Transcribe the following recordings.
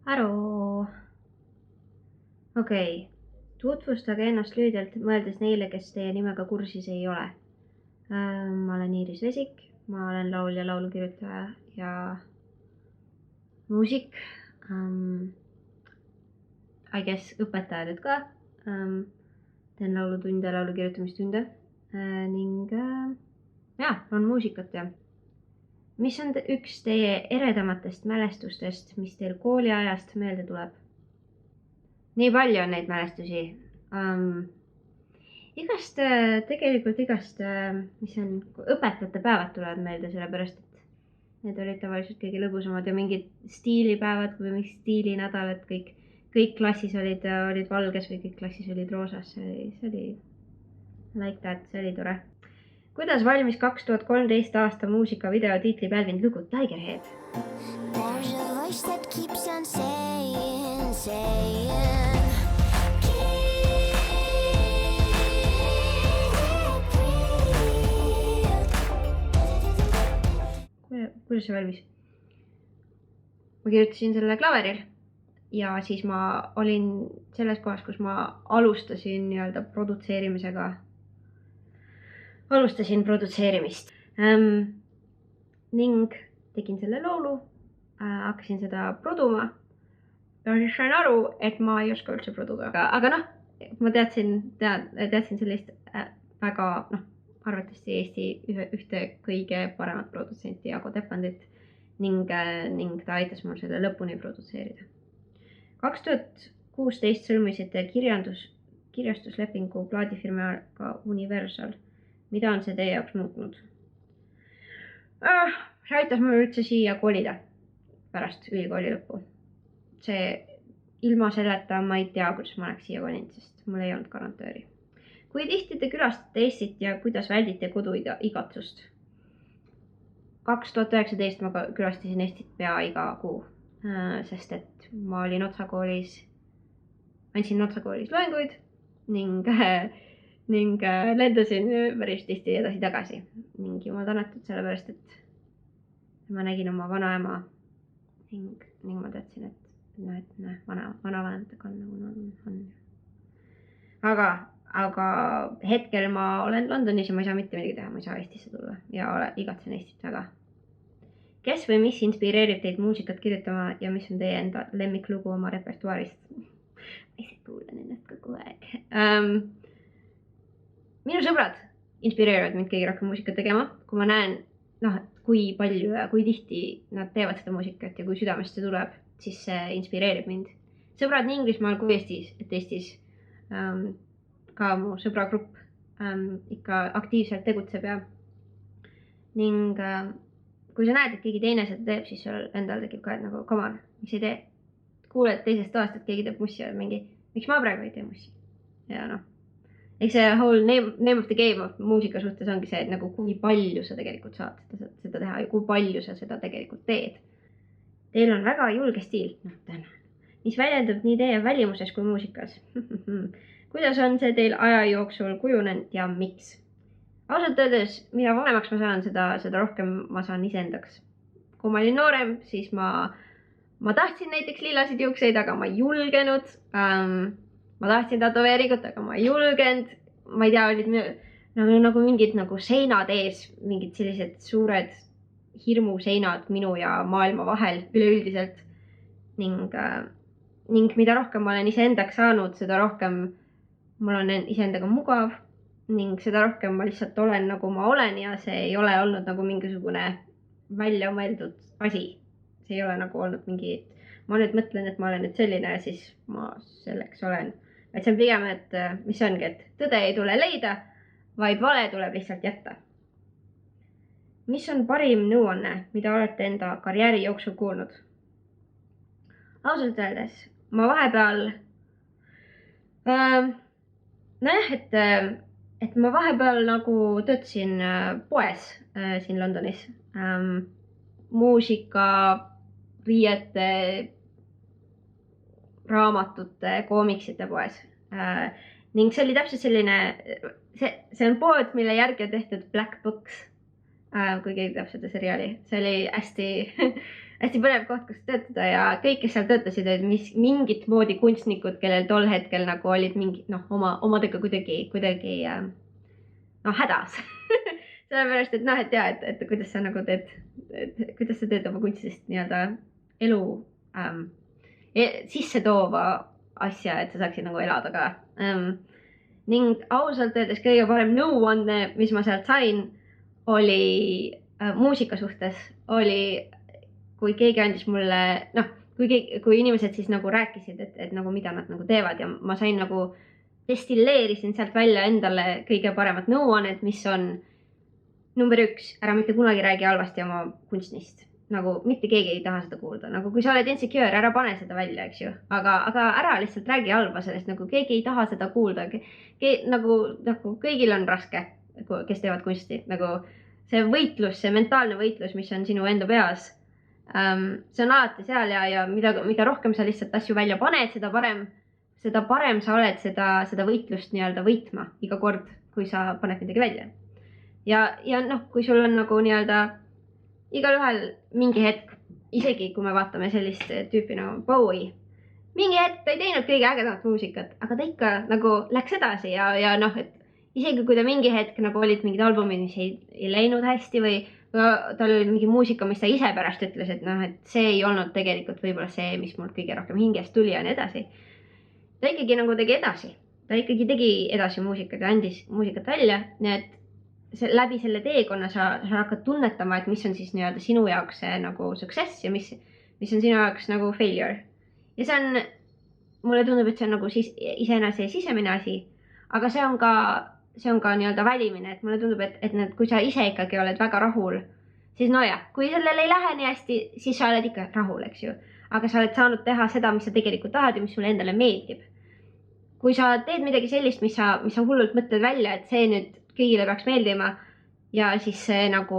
Aro. Okei. Tutvustage ennast lühidalt, mõeldes neile, kes teie nimega kursis ei ole. Ma olen Iiris Vesik, ma olen laulja, laulukirjutaja ja muusik. I guess õpetaja nüüd ka. Teen laulutunde, laulukirjutamistunde ning on muusikat ja mis on üks teie eredamatest mälestustest, mis teil kooliajast meelde tuleb? Nii palju on neid mälestusi. Igast, mis on, õpetajate päevad tulevad meelde, sellepärast, et need olid tavaliselt kõige lõbusamad ja mingid stiilipäevad või mingid stiilinädalad, kõik klassis olid valges või kõik klassis olid roosas. See oli like that, see oli tore. Kuidas valmis 2013 aasta muusikavideo tiitli pälvinud lugu Tigerhead? There's a voice that keeps on saying Kuidas see valmis? Ma kirjutasin selle klaveril ja siis ma olin selles kohas, kus ma alustasin produtseerimist. Ning tegin selle laulu, hakkasin seda produma. Ja siis sain aru, et ma ei oska üldse produda. Aga ma teadsin sellist väga, arvatavasti Eesti ühte kõige paremat produtsenti Jago Tepandit ning ta aitas mul selle lõpuni produtseerida. 2016 sõlmisite kirjastuslepingu plaadifirmaga Universal. Mida on see teie jaoks muutnud? See aitas mul üldse siia kolida pärast ülikooli lõppu. Ilma selleta ma ei tea, kuidas ma oleks siia kolinud, sest mul ei olnud garantööri. Kui tihti te külastate Eestit ja kuidas väldite koduigatsust? 2019 ma külastasin Eestit pea iga kuu, sest et ma olin andsin Otsa koolis loenguid ning lendasin päris tihti edasi-tagasi. Ning jumal tänatud sellepärast, et ma nägin oma vanaema ning ma teadsin, et vanavanematega on nagu on. Aga hetkel ma olen Londonis ja ma ei saa mitte midagi teha, ma ei saa Eestisse tulla ja igatsen Eestit väga. Kes või mis inspireerib teid muusikat kirjutama ja mis on teie enda lemmiklugu oma repertuaarist? Ma ise kuulan ennast kogu aeg. Minu sõbrad inspireerivad mind kõige rohkem muusikat tegema, kui ma näen, kui palju ja kui tihti nad teevad seda muusikat ja kui südamest see tuleb, siis see inspireerib mind. Sõbrad nii Inglismaal kui Eestis, et Eestis ka mu sõbragrupp ikka aktiivselt tegutseb ja ning kui sa näed, et keegi teine seda teeb, siis sul endal tekib ka, et nagu, come on, miks ei tee? Kuuled teisest aastat, keegi teeb mussi ja miks ma praegu ei tee mussi? Ja eks see whole name of the game of muusika suhtes ongi see, et nagu kui palju sa tegelikult saad seda teha ja kui palju sa seda tegelikult teed. Teil on väga julge stiil, mis väljendub nii teie välimuses kui muusikas. Kuidas on see teil aja jooksul kujunenud ja miks? Ausalt öeldes, mida vanemaks ma saan, seda rohkem ma saan iseendaks. Kui ma olin noorem, siis ma tahtsin näiteks lillasid juukseid, aga ma ei julgenud. Ma tahtsin tatoveeringut, aga ma ei julgenud. Ma ei tea, olid nagu mingid seinad ees, mingid sellised suured hirmuseinad minu ja maailma vahel üleüldiselt. Ning mida rohkem ma olen iseendaks saanud, seda rohkem mul on iseendaga mugav ning seda rohkem ma lihtsalt olen nagu ma olen ja see ei ole olnud nagu mingisugune välja mõeldud asi. See ei ole nagu olnud mingi, ma nüüd mõtlen, et ma olen nüüd selline ja siis ma selleks olen. Et see on pigem, et mis ongi, et tõde ei tule leida, vaid vale tuleb lihtsalt jätta. Mis on parim nõuanne, mida olete enda karjääri jooksul kuulnud? Ausalt öeldes, ma vahepeal et ma vahepeal nagu töötasin poes siin Londonis. Muusika, riiete, raamatute, koomiksite poes. Ning see oli täpselt selline, see on pood, mille järgi on tehtud Black Books, kui keegi teab seda seriaali. See oli hästi hästi põnev koht, kus töötada ja kõik, kes seal töötasid, olid mingit moodi kunstnikud, kellel tol hetkel nagu olid mingi omadega kuidagi hädas. Sellepärast, et et kuidas sa nagu teed, kuidas sa teed oma kunstist nii-öelda elu sisse toova asja, et sa saaksid nagu elada ka. Ning ausalt öeldes kõige parem nõuanne, mis ma sealt sain, oli muusika suhtes, oli, kui keegi andis mulle, kui inimesed siis nagu rääkisid, et nagu mida nad nagu teevad ja ma sain nagu destilleerisin sealt välja endale kõige paremat nõuannet, mis on number 1, ära mitte kunagi räägi halvasti oma kunstnist. Nagu mitte keegi ei taha seda kuulda, nagu kui sa oled insecure, ära pane seda välja, eks ju, aga ära lihtsalt räägi halba sellest, nagu keegi ei taha seda kuulda, nagu kõigil on raske, kes teevad kunsti, nagu see võitlus, see mentaalne võitlus, mis on sinu enda peas, see on alati seal ja mida rohkem sa lihtsalt asju välja paned, seda parem sa oled seda võitlust nii-öelda võitma iga kord, kui sa paned midagi välja. Ja kui sul on nagu nii-öelda igal ühel mingi hetk, isegi kui me vaatame sellist tüüpi nagu Bowie, mingi hetk ta ei teinud kõige ägedamat muusikat, aga ta ikka nagu läks edasi ja et isegi kui ta mingi hetk nagu olid mingid albumid, mis ei läinud hästi või tal oli mingi muusika, mis ta ise pärast ütles, et et see ei olnud tegelikult võib-olla see, mis mul kõige rohkem hingest tuli ja nii edasi. Ta ikkagi nagu tegi edasi. Ta ikkagi tegi edasi muusikat ja andis muusikat välja, nii et läbi selle teekonna sa hakkad tunnetama, et mis on siis nii-öelda sinu jaoks see nagu success ja mis on sinu jaoks nagu failure. Ja see on, mulle tundub, et see on nagu iseenese sisemine asi, aga see on ka nii-öelda välimine, et mulle tundub, et kui sa ise ikkagi oled väga rahul, siis kui sellel ei lähe nii hästi, siis sa oled ikka rahul, eks ju. Aga sa oled saanud teha seda, mis sa tegelikult tahad ja mis sulle endale meeldib. Kui sa teed midagi sellist, mis sa hullult mõtled välja, et see nüüd kõigile peaks meeldima ja siis see nagu,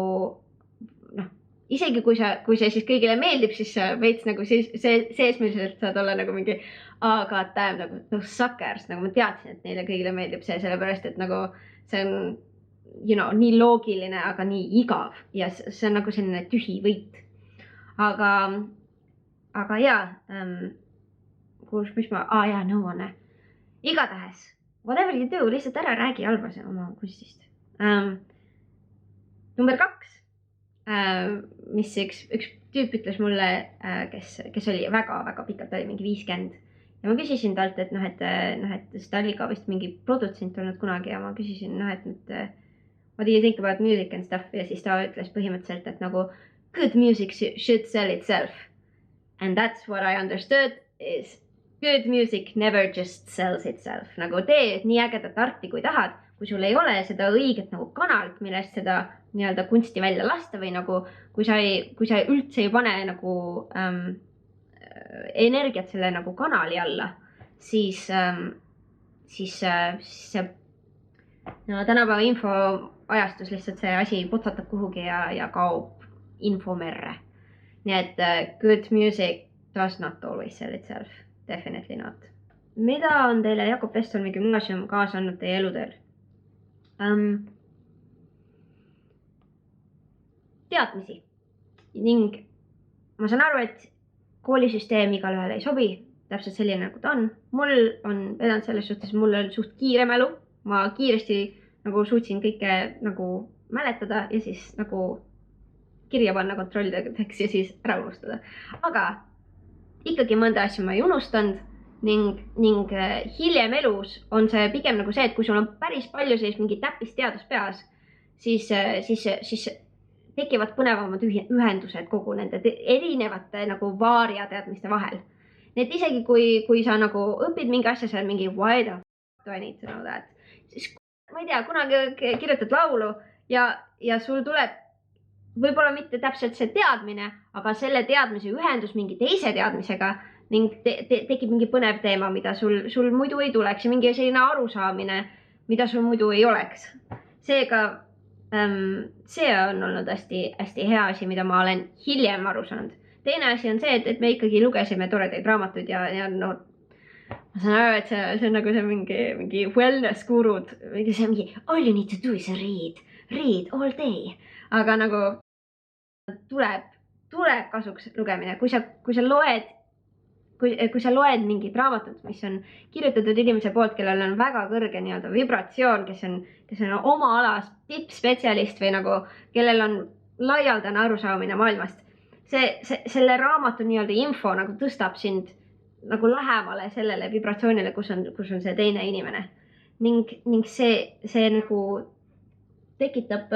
isegi kui see siis kõigile meeldib, siis sa veits nagu seesmiliselt saad olla nagu mingi aga nagu no suckers, nagu ma teadsin, et neile kõigile meeldib see, sellepärast, et nagu see on, nii loogiline, aga nii igav ja see on nagu selline tühi võit. Aga mis nõuanne. Igatahes, whatever you do, lihtsalt ära räägi halvase oma kunstist. Number 2, mis üks tüüp ütles mulle, kes oli väga-väga pikalt, oli mingi 50. Ja ma küsisin talt, et ta oli ka vist mingi produtsent olnud kunagi ja ma küsisin, what do you think about music and stuff? Ja siis ta ütles põhimõtteliselt, et nagu good music should sell itself. And that's what I understood is good music never just sells itself. Nagu tee nii ägedat arti, kui tahad, kui sul ei ole seda õiget nagu kanalit, millest seda nii-öelda kunsti välja lasta või nagu, kui sa üldse ei pane nagu energiat selle nagu kanali alla, siis see tänapäeva infoajastus lihtsalt see asi potsatab kuhugi ja kaob infomerre. Nii et good music does not always sell itself. Definitely not. Mida on teile Jakob Westholmi gümnaasium kaasa andnud teie eluteel? Teadmisi. Ning ma saan aru, et koolisüsteem igal ühel ei sobi, täpselt selline nagu ta on. Mul on vedanud selles suhtes, mul on suht kiire mälu. Ma kiiresti nagu suutsin kõike nagu mäletada ja siis nagu kirja panna kontrollideks ja siis ära unustada. Aga ikkagi mõnda asja ma ei unustanud ning hiljem elus on see pigem nagu see, et kui sul on päris palju sellist mingi täppisteadus peas, siis tekivad põnevamad ühendused kogu nende erinevate nagu vaariateadmiste vahel. Nii et isegi kui sa nagu õpid mingi asja, sa oled mingi why the fuck do I need to know that? Siis ma ei tea, kunagi kirjutad laulu ja sul tuleb võib-olla mitte täpselt see teadmine, aga selle teadmise ühendus mingi teise teadmisega ning tekib mingi põnev teema, mida sul muidu ei tuleks ja mingi selline arusaamine, mida sul muidu ei oleks. Seega see on olnud hästi hea asi, mida ma olen hiljem aru saanud. Teine asi on see, et me ikkagi lugesime toredaid raamatuid ja ma saan aru, et see on nagu see mingi wellness gurud, see mingi all you need to do is read all day, aga nagu tuleb tuleb kasuks lugemine, kui sa loed, kui sa loed mingit raamatut, mis on kirjutatud inimese poolt, kellel on väga kõrge nii-öelda vibratsioon, kes on oma alas tippspetsialist või nagu, kellel on laialdane arusaamine maailmast. Selle raamatu nii-öelda info nagu tõstab sind nagu lähemale sellele vibratsioonile, kus on see teine inimene. Ning see nagu tekitab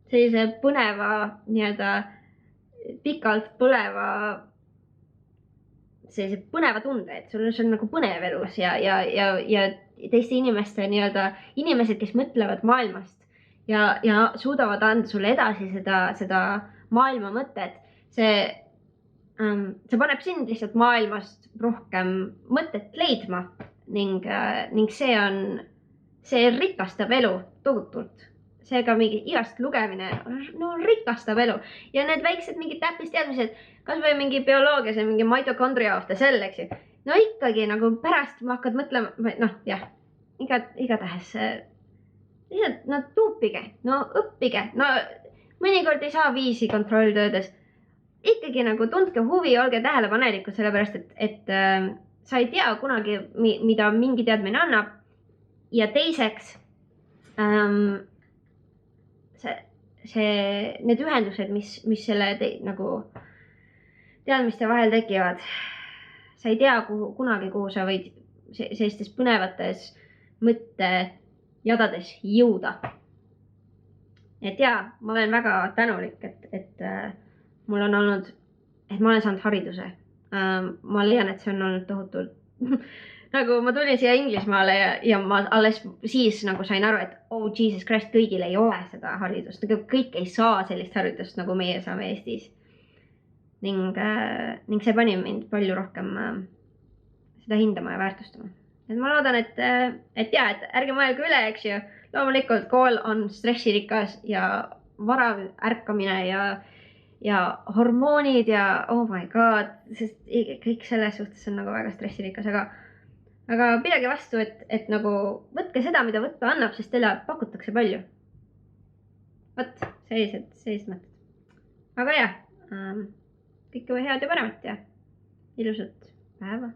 sellise põneva nii-öelda pikalt sellise põneva tunde, et sul on nagu põnev elus ja teiste inimeste nii-öelda inimesed, kes mõtlevad maailmast ja suudavad anda sulle edasi seda maailma mõtet. See paneb sind lihtsalt maailmast rohkem mõtet leidma ning see rikastab elu tohutult. Seega mingi igast lugemine rikastab elu ja need väiksed mingid täppisteadmised, kas või mingi bioloogias ja mingi mitokondria of the cell, eks ju. No ikkagi nagu pärast ma hakkad mõtlema, igatahes lihtsalt tuupige, õppige, mõnikord ei saa viisi kontrolltöödes. Ikkagi nagu tundke huvi, olge tähelepanelikud, sellepärast, et sa ei tea kunagi, mida mingi teadmine annab. Ja teiseks, need ühendused, mis selle nagu teadmiste vahel tekivad, sa ei tea kunagi, kuhu sa võid sellistes põnevates mõttejadades jõuda. Et jaa, ma olen väga tänulik, et mul on olnud, et ma olen saanud hariduse. Ma leian, et see on olnud tohutult nagu ma tulin siia Inglismaale ja ma alles siis nagu sain aru, et oh Jesus Christ, kõigil ei ole seda haridust. Kõik ei saa sellist haridust, nagu meie saame Eestis. Ning see pani mind palju rohkem seda hindama ja väärtustama. Et ma loodan, et ärge mõelge üle, eks ju. Loomulikult kool on stressirikas ja varav ärkamine ja hormoonid ja oh my god, sest kõik selles suhtes on nagu väga stressirikas, aga pidage vastu, et nagu võtke seda, mida võtta annab, sest teile pakutakse palju. Võt, sellised mõtted. Aga jah, kõike head ja paremat ja ilusat päeva.